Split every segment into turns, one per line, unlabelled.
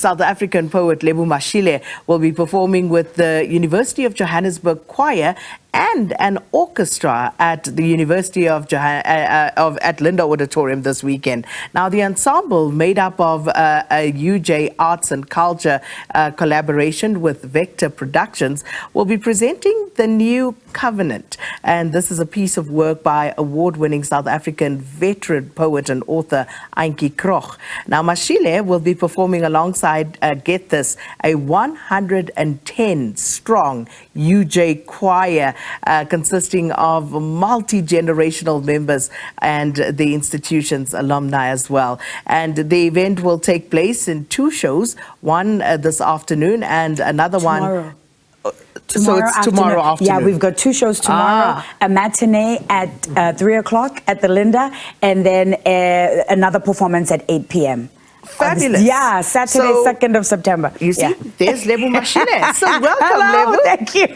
South African poet Lebo Mashile will be performing with the University of Johannesburg Choir and an orchestra at the University of Linder Auditorium this weekend. Now, the ensemble, made up of a UJ Arts and Culture collaboration with Vektor Productions, will be presenting the new Covenant. And this is a piece of work by award-winning South African veteran poet and author Antjie Krog. Now, Mashile will be performing alongside, get this, a 110-strong UJ choir consisting of multi-generational members and the institution's alumni as well. And the event will take place in two shows, one this afternoon and another one. So it's tomorrow afternoon.
Yeah, we've got two shows tomorrow, a matinee at 3 o'clock at the Linda, and then another performance at 8 p.m.
Fabulous.
Yeah, Saturday, 2nd of September.
You see, there's Lebo Mashile. So welcome,
Hello,
Lebo.
Thank you.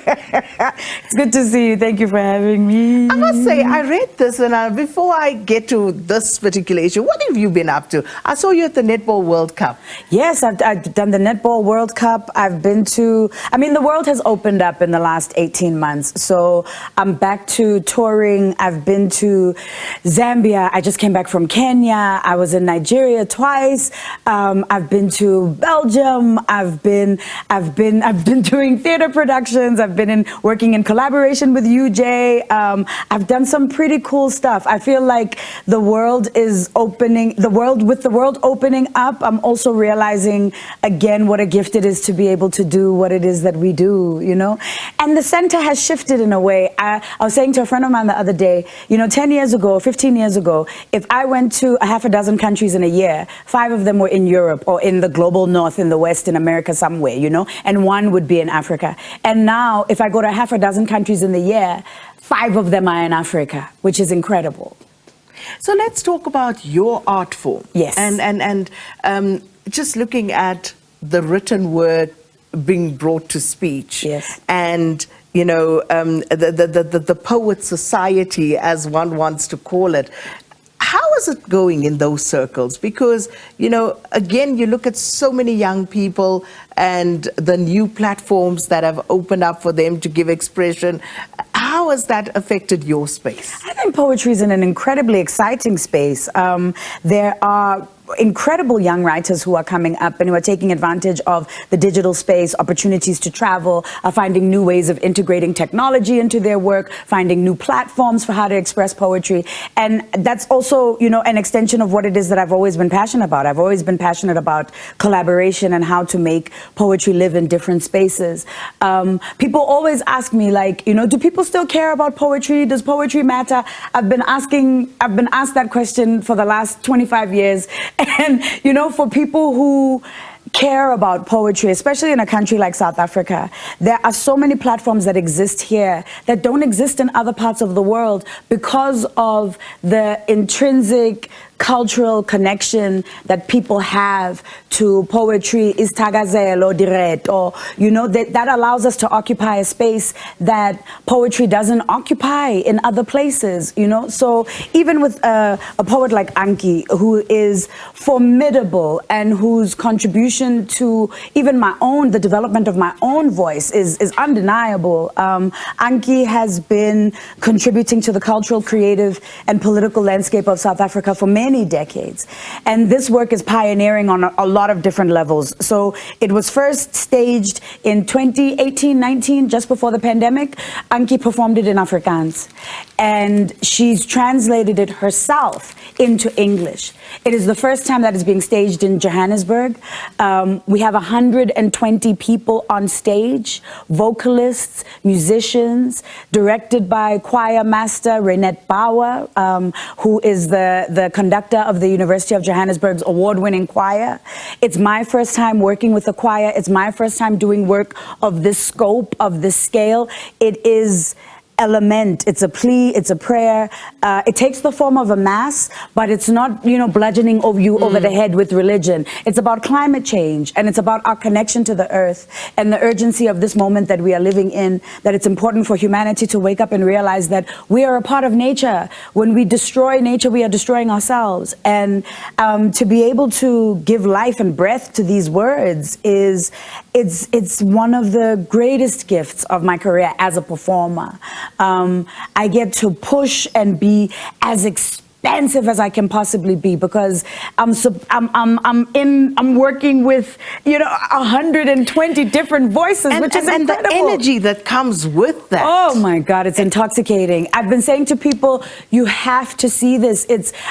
It's good to see you. Thank you for having me.
I must say, I read this, and before I get to this particular issue, what have you been up to? I saw you at the Netball World Cup.
Yes, I've done the Netball World Cup. I've been to, the world has opened up in the last 18 months. So I'm back to touring. I've been to Zambia. I just came back from Kenya. I was in Nigeria twice. I've been to Belgium. I've been doing theater productions. I've been working in collaboration with UJ. I've done some pretty cool stuff. I feel like the world is opening. With the world opening up, I'm also realizing again what a gift it is to be able to do what it is that we do. You know, and the center has shifted in a way. I was saying to a friend of mine the other day, 10 years ago, 15 years ago, if I went to a half a dozen countries in a year, 5 of them were in Europe or in the global north, in the West, in America somewhere, and 1 would be in Africa. And now, if I go to half a dozen countries in the year, 5 of them are in Africa, which is incredible.
So let's talk about your art form.
Yes.
And just looking at the written word being brought to speech.
Yes. And
the poet society, as one wants to call it. How is it going in those circles? Because, again, you look at so many young people and the new platforms that have opened up for them to give expression. How has that affected your space?
I think poetry is in an incredibly exciting space. There are incredible young writers who are coming up and who are taking advantage of the digital space, opportunities to travel, are finding new ways of integrating technology into their work, finding new platforms for how to express poetry. And that's also, an extension of what it is that I've always been passionate about. I've always been passionate about collaboration and how to make poetry live in different spaces. People always ask me, do people still care about poetry? Does poetry matter? I've been asked that question for the last 25 years. And, for people who care about poetry, especially in a country like South Africa, there are so many platforms that exist here that don't exist in other parts of the world because of the intrinsic cultural connection that people have to poetry, isithakazelo direto, that allows us to occupy a space that poetry doesn't occupy in other places, So even with a poet like Antjie, who is formidable and whose contribution to even the development of my own voice is undeniable. Antjie has been contributing to the cultural, creative, and political landscape of South Africa for many decades. And this work is pioneering on a lot of different levels. So it was first staged in 2018-19, just before the pandemic. Antjie performed it in Afrikaans. And she's translated it herself into English. It is the first time that it's being staged in Johannesburg. We have 120 people on stage, vocalists, musicians, directed by choir master Renette Bauer, who is the conductor of the University of Johannesburg's award-winning choir. It's my first time working with a choir. It's my first time doing work of this scope, of this scale. It is element. It's a plea, it's a prayer. It takes the form of a mass, but it's not, bludgeoning you over the head with religion. It's about climate change, and it's about our connection to the earth and the urgency of this moment that we are living in, that it's important for humanity to wake up and realize that we are a part of nature. When we destroy nature, we are destroying ourselves. And to be able to give life and breath to these words it's one of the greatest gifts of my career as a performer. I get to push and be as expansive as I can possibly be, because I'm working with 120 different voices, which is incredible.
And the energy that comes with that.
Oh my God, it's intoxicating. I've been saying to people, you have to see this.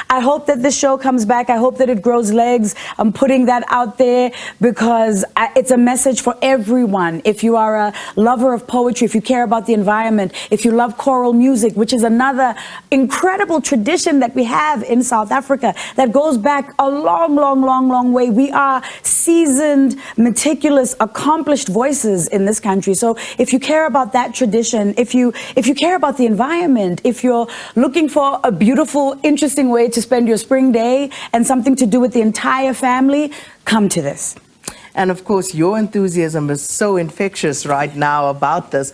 I hope that this show comes back. I hope that it grows legs. I'm putting that out there because it's a message for everyone. If you are a lover of poetry, if you care about the environment, if you love choral music, which is another incredible tradition that we have in South Africa that goes back a long way. We are seasoned, meticulous, accomplished voices in this country. So if you care about that tradition, if you care about the environment, if you're looking for a beautiful, interesting way to spend your spring day and something to do with the entire family, come to this.
And of course, your enthusiasm is so infectious right now about this,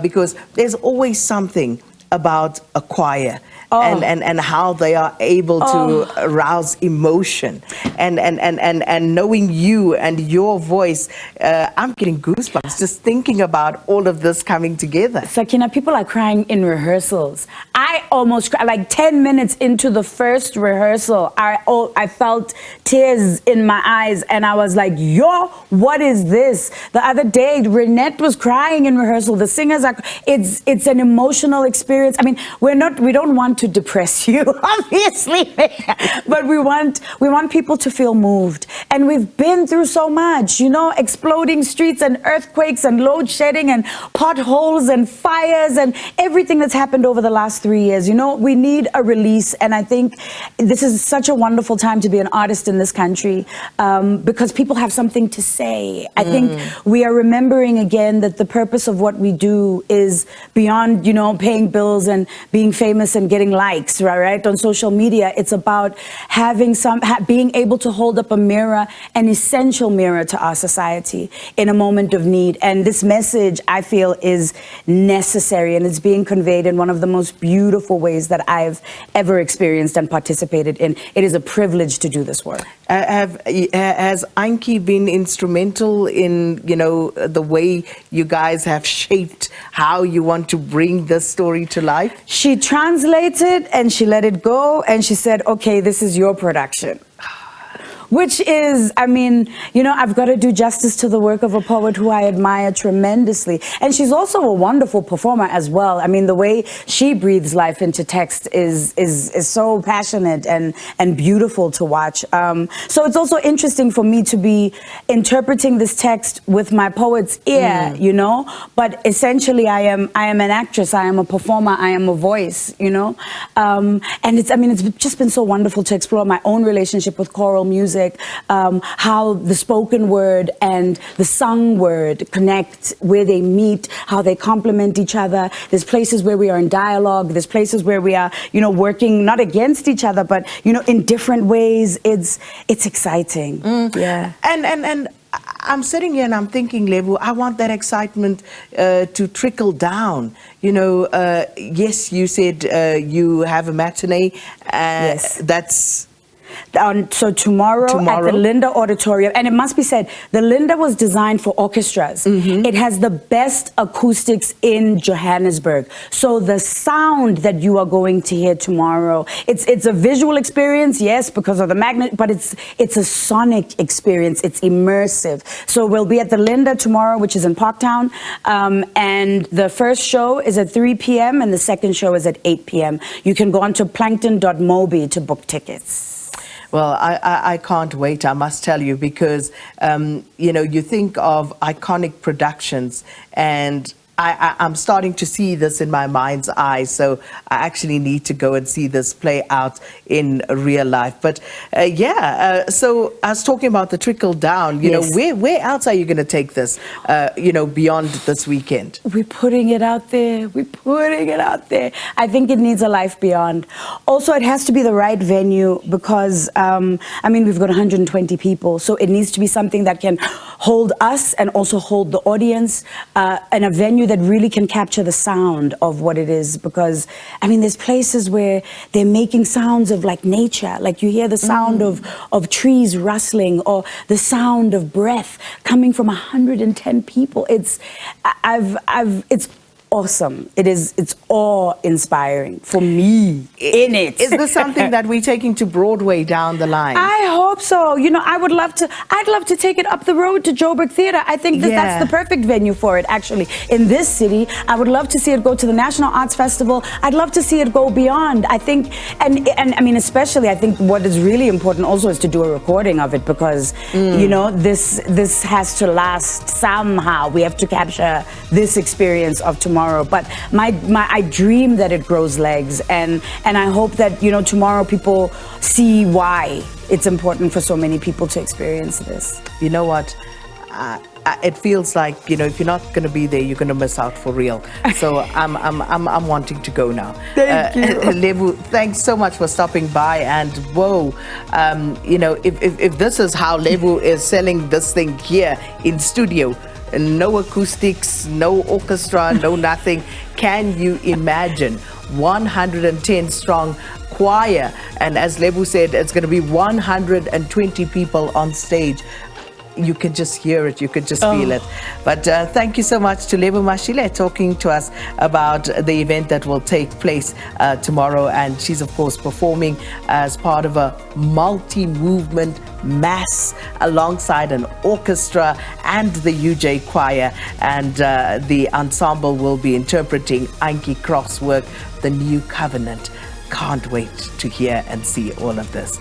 because there's always something about a choir. And how they are able to arouse emotion, and knowing you and your voice, I'm getting goosebumps just thinking about all of this coming together.
Sakina, people are crying in rehearsals. I almost cried, like 10 minutes into the first rehearsal, I felt tears in my eyes, and I was like, yo, what is this? The other day, Renette was crying in rehearsal. The singers are, it's an emotional experience. I mean, we don't want to depress you, obviously, but we want people to feel moved. And we've been through so much, exploding streets and earthquakes and load shedding and potholes and fires and everything that's happened over the last 3 years. We need a release, and I think this is such a wonderful time to be an artist in this country, because people have something to say. I think we are remembering again that the purpose of what we do is beyond, paying bills and being famous and getting likes, right? On social media, it's about having being able to hold up a mirror, an essential mirror to our society in a moment of need. And this message, I feel, is necessary, and it's being conveyed in one of the most beautiful ways that I've ever experienced and participated in. It is a privilege to do this work.
Has Antjie been instrumental in, the way you guys have shaped how you want to bring this story to life?
She translated and she let it go, and she said, okay, this is your production. Which is, I've got to do justice to the work of a poet who I admire tremendously. And she's also a wonderful performer as well. The way she breathes life into text is so passionate and beautiful to watch. So it's also interesting for me to be interpreting this text with my poet's ear, but essentially I am an actress, I am a performer, I am a voice, and it's just been so wonderful to explore my own relationship with choral music. How the spoken word and the sung word connect, where they meet, how they complement each other. There's places where we are in dialogue. There's places where we are, working not against each other, but in different ways. It's exciting. Yeah.
And I'm sitting here and I'm thinking, Lebo, I want that excitement to trickle down. Yes, you said you have a matinee.
Yes.
That's...
So tomorrow at the Linder Auditorium, and it must be said, the Linder was designed for orchestras. It has the best acoustics in Johannesburg. So the sound that you are going to hear tomorrow, it's a visual experience, yes, because of the magnet, but it's a sonic experience. It's immersive. So we'll be at the Linder tomorrow, which is in Parktown, and the first show is at 3 p.m. and the second show is at 8 p.m. You can go on to plankton.mobi to book tickets.
Well, I can't wait, I must tell you, because, you think of iconic productions, and I'm starting to see this in my mind's eye, so I actually need to go and see this play out in real life. But so I was talking about the trickle down. You know, where else are you going to take this? Beyond this weekend.
We're putting it out there. We're putting it out there. I think it needs a life beyond. Also, it has to be the right venue because we've got 120 people, so it needs to be something that can hold us and also hold the audience, and a venue that really can capture the sound of what it is. Because there's places where they're making sounds of like nature, like you hear the sound of trees rustling or the sound of breath coming from 110 people. It's awesome. It's awe-inspiring for me in it.
Is this something that we're taking to Broadway down the line?
I hope so. I'd love to take it up the road to Joburg Theatre. I think that's the perfect venue for it, actually. In this city, I would love to see it go to the National Arts Festival. I'd love to see it go beyond. I think, and especially, I think what is really important also is to do a recording of it because, this has to last somehow. We have to capture this experience of tomorrow. But I dream that it grows legs, and I hope that tomorrow people see why it's important for so many people to experience this.
You know what? It feels like if you're not going to be there, you're going to miss out for real. So I'm wanting to go now.
Thank you,
Lebo. Thanks so much for stopping by. And whoa, if this is how Lebo is selling this thing here in studio. No acoustics, no orchestra, no nothing. Can you imagine 110 strong choir? And as Lebo said, it's going to be 120 people on stage. You can just hear it, you can just feel it. But thank you so much to Lebo Mashile talking to us about the event that will take place tomorrow. And she's, of course, performing as part of a multi-movement mass alongside an orchestra and the UJ choir. And the ensemble will be interpreting Antjie Krog's work, The New Covenant. Can't wait to hear and see all of this.